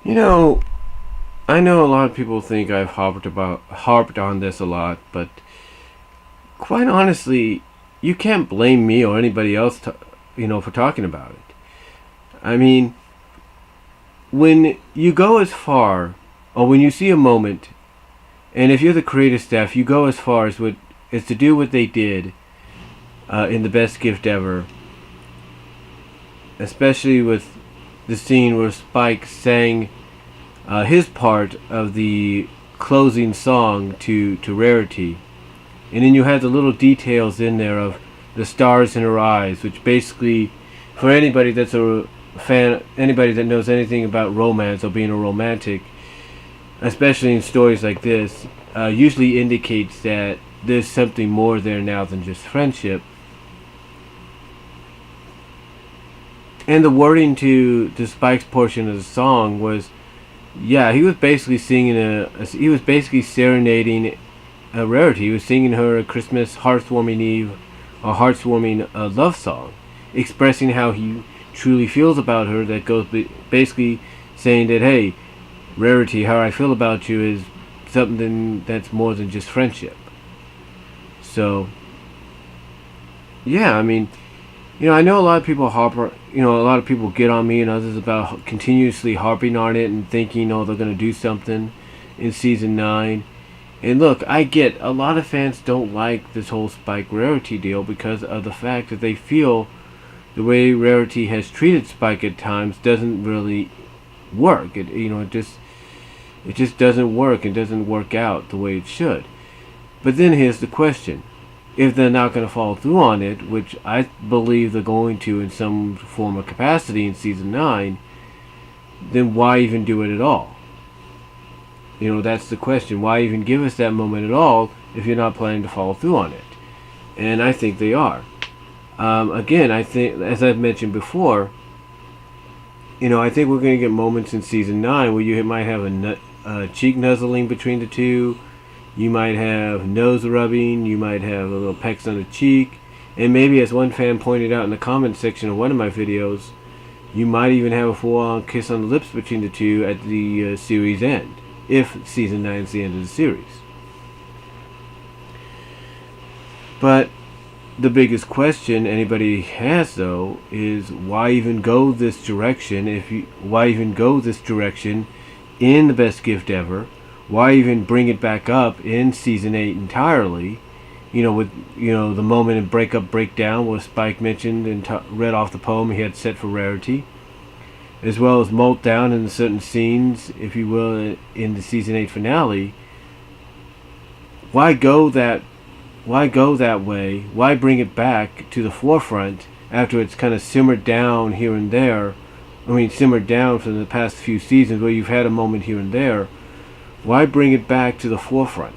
You know, I know a lot of people think I've harped on this a lot, but quite honestly, you can't blame me or anybody else, for talking about it. I mean, when you go as far, or when you see a moment, and if you're the creative staff, you go as far as to do what they did in the best gift ever, especially with the scene where Spike sang his part of the closing song to Rarity. And then you have the little details in there of the stars in her eyes, which basically, for anybody that's a fan, anybody that knows anything about romance or being a romantic, especially in stories like this, usually indicates that there's something more there now than just friendship. And the wording to Spike's portion of the song was, yeah, he was basically singing he was basically serenading a Rarity. He was singing her a Christmas heartwarming Eve, a heartwarming love song, expressing how he truly feels about her. That goes basically saying that, hey, Rarity, how I feel about you is something that's more than just friendship. So, yeah, I mean, I know a lot of people a lot of people get on me and others about continuously harping on it and thinking, oh, they're going to do something in season 9. And look, I get a lot of fans don't like this whole Spike Rarity deal because of the fact that they feel the way Rarity has treated Spike at times doesn't really work. It just doesn't work and doesn't work out the way it should. But then here's the question. If they're not going to follow through on it, which I believe they're going to in some form or capacity in season 9, then why even do it at all? That's the question. Why even give us that moment at all if you're not planning to follow through on it? And I think they are. Again, I think, as I've mentioned before, I think we're going to get moments in season 9 where you might have a cheek nuzzling between the two. You might have nose rubbing, you might have a little pecks on the cheek, and maybe, as one fan pointed out in the comment section of one of my videos, you might even have a full-on kiss on the lips between the two at the series end, if season 9 is the end of the series. But the biggest question anybody has, though, is why even go this direction? Why even go this direction in the best gift ever? Why even bring it back up in season 8 entirely? With the moment in Breakdown where Spike mentioned and read off the poem he had set for Rarity, as well as Meltdown in certain scenes, if you will, in the season 8 finale. Why go that way? Why bring it back to the forefront after it's kind of simmered down here and there? Simmered down from the past few seasons where you've had a moment here and there. Why bring it back to the forefront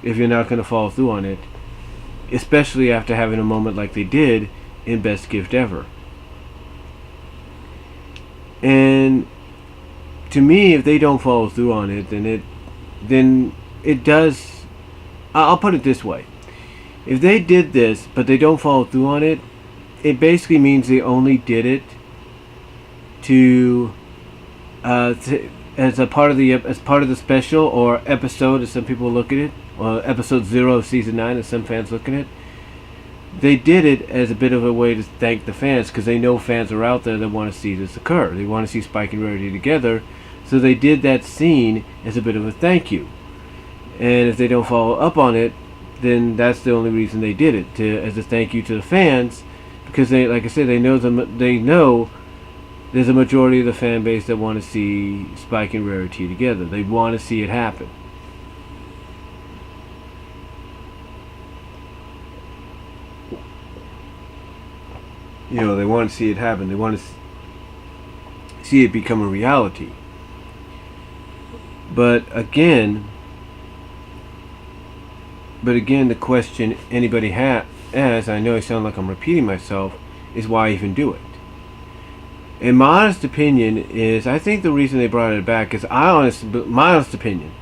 if you're not going to follow through on it, especially after having a moment like they did in Best Gift Ever? And to me, if they don't follow through on it, then it does. I'll put it this way: if they did this but they don't follow through on it, it basically means they only did it as part of the special, or episode, as some people look at it, or episode 0 of season 9, as some fans look at it. They did it as a bit of a way to thank the fans, because they know fans are out there that want to see this occur. They want to see Spike and Rarity together, so they did that scene as a bit of a thank you. And if they don't follow up on it, then that's the only reason they did it, as a thank you to the fans, because they, like I said, they know there's a majority of the fan base that want to see Spike and Rarity together. They want to see it happen. They want to see it happen. They want to see it become a reality. But again, the question anybody has, I know I sound like I'm repeating myself, is why even do it? In my honest opinion is, I think the reason they brought it back is, my honest opinion,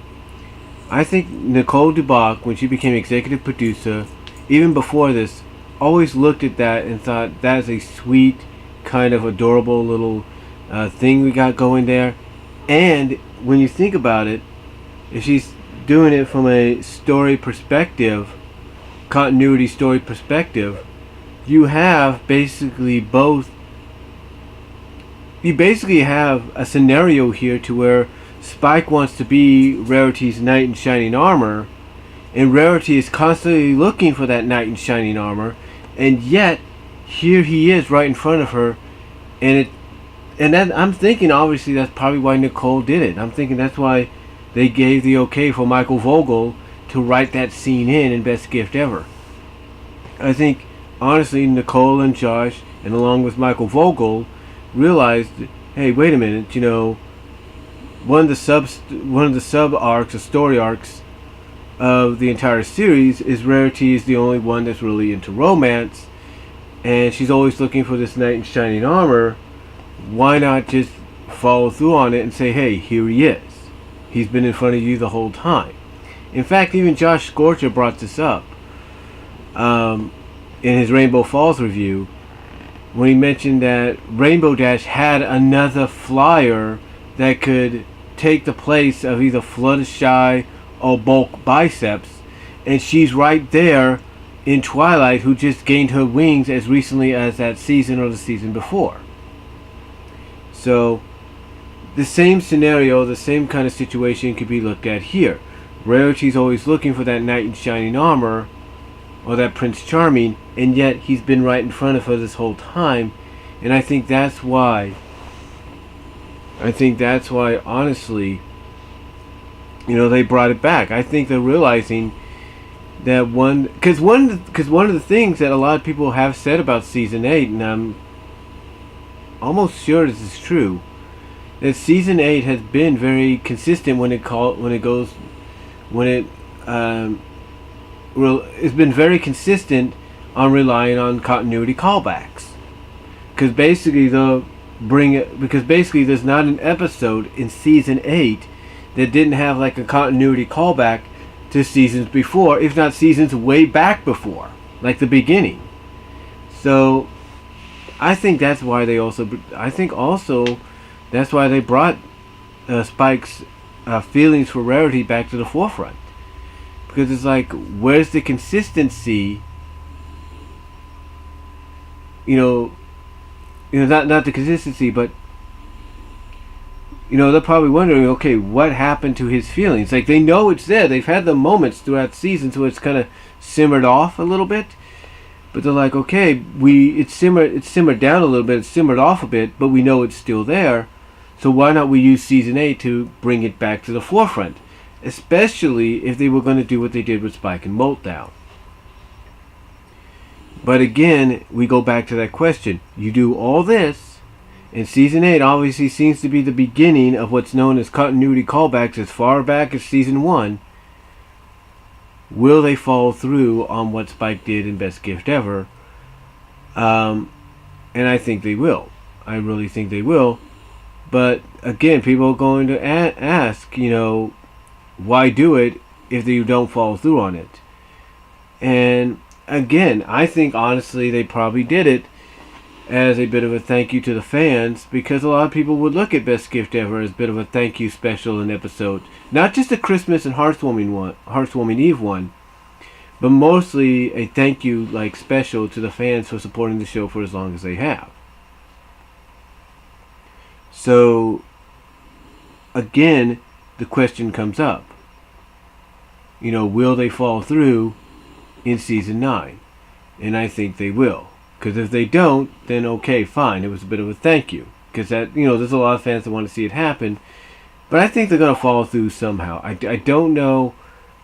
I think Nicole Dubach, when she became executive producer, even before this, always looked at that and thought, that's a sweet, kind of adorable little thing we got going there. And when you think about it, if she's doing it from a story perspective, continuity story perspective, you have basically both. You basically have a scenario here to where Spike wants to be Rarity's knight in shining armor, and Rarity is constantly looking for that knight in shining armor, and yet here he is right in front of her, and that I'm thinking obviously that's probably why Nicole did it. I'm thinking that's why they gave the okay for Michael Vogel to write that scene in Best Gift Ever. I think honestly Nicole and Josh, and along with Michael Vogel, realized, hey, wait a minute, one of the sub arcs or story arcs of the entire series is Rarity is the only one that's really into romance, and she's always looking for this knight in shining armor. Why not just follow through on it and say, hey, here he is. He's been in front of you the whole time. In fact, even Josh Scorcher brought this up in his Rainbow Falls review, when he mentioned that Rainbow Dash had another flyer that could take the place of either Fluttershy or Bulk Biceps, and she's right there in Twilight, who just gained her wings as recently as that season or the season before. So the same scenario, the same kind of situation could be looked at here. Rarity's always looking for that knight in shining armor or that Prince Charming, and yet he's been right in front of her this whole time. And I think that's why honestly, they brought it back. I think they're realizing that because one of the things that a lot of people have said about season 8, and I'm almost sure this is true, that season 8 has been very consistent it's been very consistent on relying on continuity callbacks. Because basically there's not an episode in season 8 that didn't have like a continuity callback to seasons before, if not seasons way back before, like the beginning. So I think that's why they brought Spike's feelings for Rarity back to the forefront. Because it's like, where's the consistency? Not the consistency, but they're probably wondering, okay, what happened to his feelings? Like, they know it's there. They've had the moments throughout the season, so it's kind of simmered off a little bit. But they're like, okay, it's simmered down a little bit, it's simmered off a bit, but we know it's still there. So why not we use season 8 to bring it back to the forefront? Especially if they were going to do what they did with Spike and Meltdown. But again, we go back to that question. You do all this, and season 8 obviously seems to be the beginning of what's known as continuity callbacks as far back as season 1. Will they follow through on what Spike did in Best Gift Ever? And I think they will. I really think they will. But again, people are going to ask, why do it if you don't follow through on it? And again, I think honestly they probably did it as a bit of a thank you to the fans, because a lot of people would look at Best Gift Ever as a bit of a thank you special and episode. Not just the Christmas and Hearthwarming Eve one, but mostly a thank you special to the fans for supporting the show for as long as they have. So again, the question comes up. Will they follow through in season 9? And I think they will. Because if they don't, then okay, fine. It was a bit of a thank you. Because there's a lot of fans that want to see it happen. But I think they're going to follow through somehow. I don't know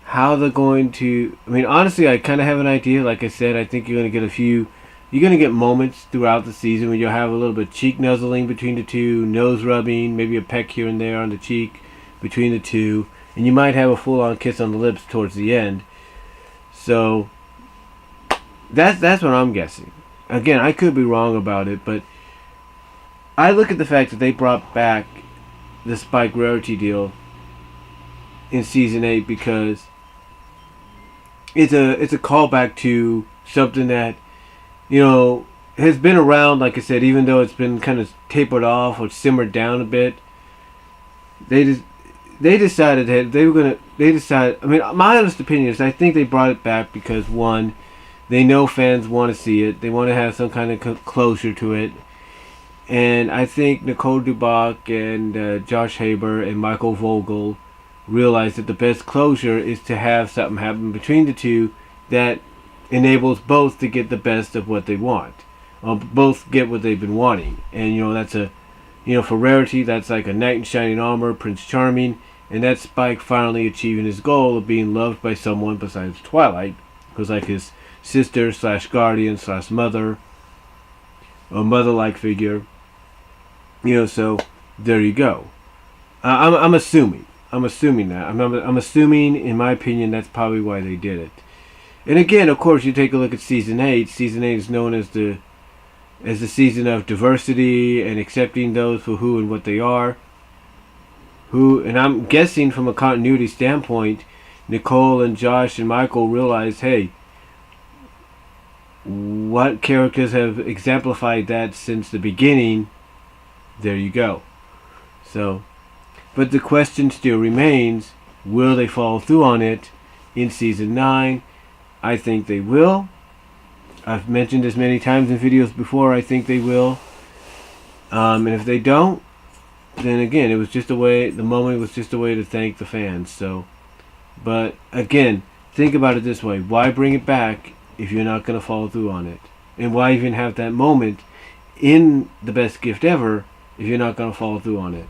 how they're going to. I mean, honestly, I kind of have an idea. Like I said, I think you're going to get moments throughout the season when you'll have a little bit of cheek nuzzling between the two, nose rubbing, maybe a peck here and there on the cheek between the two, and you might have a full-on kiss on the lips towards the end. So that's what I'm guessing. Again, I could be wrong about it, but I look at the fact that they brought back the Spike Rarity deal in season 8 because it's a callback to something that has been around, like I said, even though it's been kind of tapered off or simmered down a bit. They just they decided that they were gonna. They decided. I mean, my honest opinion is I think they brought it back because one, they know fans want to see it. They want to have some kind of closure to it. And I think Nicole Dubach and Josh Haber and Michael Vogel realized that the best closure is to have something happen between the two that enables both to get the best of what they want. Both get what they've been wanting. And, that's for Rarity, that's like a knight in shining armor, Prince Charming. And that's Spike finally achieving his goal of being loved by someone besides Twilight. Who's like his sister / guardian / mother. A mother-like figure. So there you go. I'm assuming. I'm assuming that. I'm assuming, in my opinion, that's probably why they did it. And again, of course, you take a look at season 8. Season 8 is known as the season of diversity and accepting those for who and what they are. And I'm guessing from a continuity standpoint, Nicole and Josh and Michael realized, hey, what characters have exemplified that since the beginning? There you go. But the question still remains, will they follow through on it in season 9? I think they will. I've mentioned this many times in videos before. I think they will. And if they don't, then again, it was just a way. The moment was just a way to thank the fans. But again, think about it this way: why bring it back if you're not going to follow through on it? And why even have that moment in the best gift ever if you're not going to follow through on it?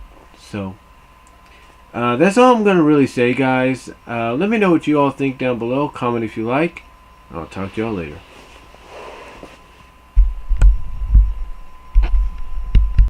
That's all I'm going to really say, guys. Let me know what you all think down below. Comment if you like. I'll talk to y'all later.